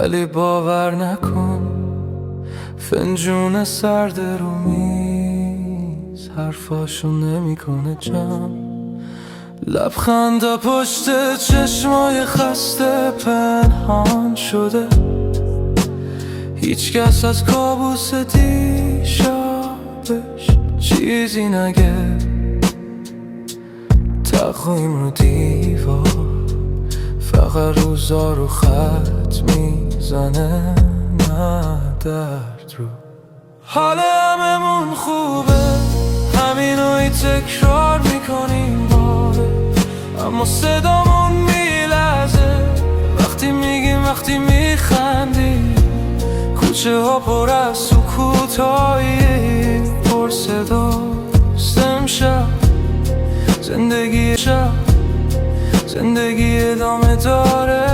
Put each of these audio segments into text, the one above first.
ولی باور نکن فنجون سرد رو میز حرفاشو نمیکنه جمع. لبخندا پشت چشمای خسته پنهان شده، هیچ کس از کابوس دیشبش چیزی نگه. تقویم رو دیوار فقط روزا رو خط میزنه، نه درد رو. حال هممون خوبه، همینوی تکرار میکنیم باره، اما صدامون میلرزه وقتی میگیم، وقتی میخندیم. کوچه ها پر از سکوتایی پر صدا. امشب زندگی زندگی ادامه داره،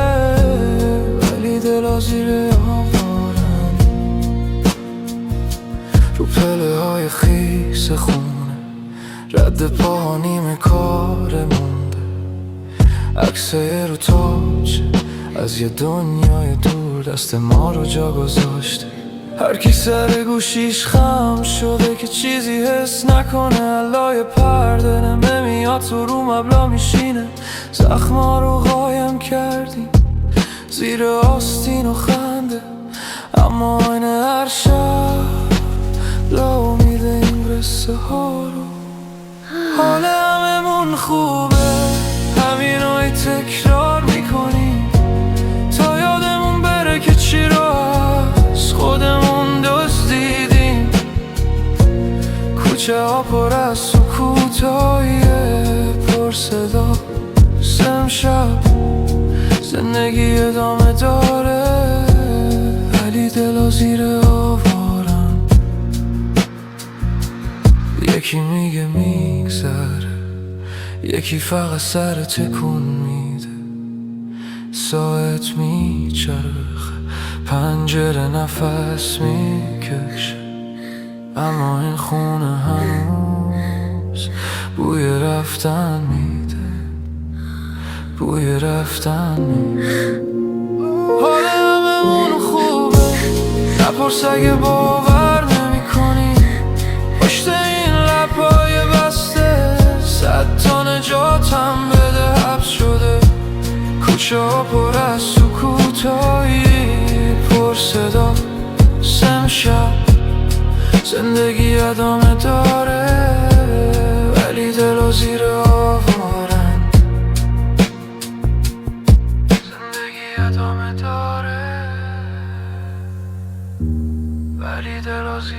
ولی دلا زیر آوارن. رو پله های خیس خونه، رد پا نیمه کار مونده. عکسای رو تاج از یه دنیای دور دست ما رو جا گذاشته. هر کی سر گوشیش خم شده که چیزی حس نکنه. علای پرده نمیاد تو رو مبلا میشینه. زخما رو قایم کردیم زیر آستین و خنده، اما این هر شب لا امیده این قصه ها رو. حال هممون خوبه، همینوی تکرار میکنیم تا یادمون بره که چی رو از خودمون دزدیدیم. کوچه ها پر از سکوتای پر صدا. امشب زندگی ادامه داره، ولی دلا زیر آوارن. یکی میگه میگذره، یکی فقط سر تکون میده. ساعت میچرخه، پنجره نفس میکشه، اما این خونه هنوز بوی رفتن میده، بوی رفتن میده. حال هممون خوبه، نپرس اگه باور نمی کنی. پشت این لبهای بسته 100 تا نجاتم بده حبس شده. کوچه ها پر از سکوتایی پر صدا. امشب زندگی ادامه داره، ولی دلا زیر آوارن. زندگی ادامه داره، ولی دلا زیر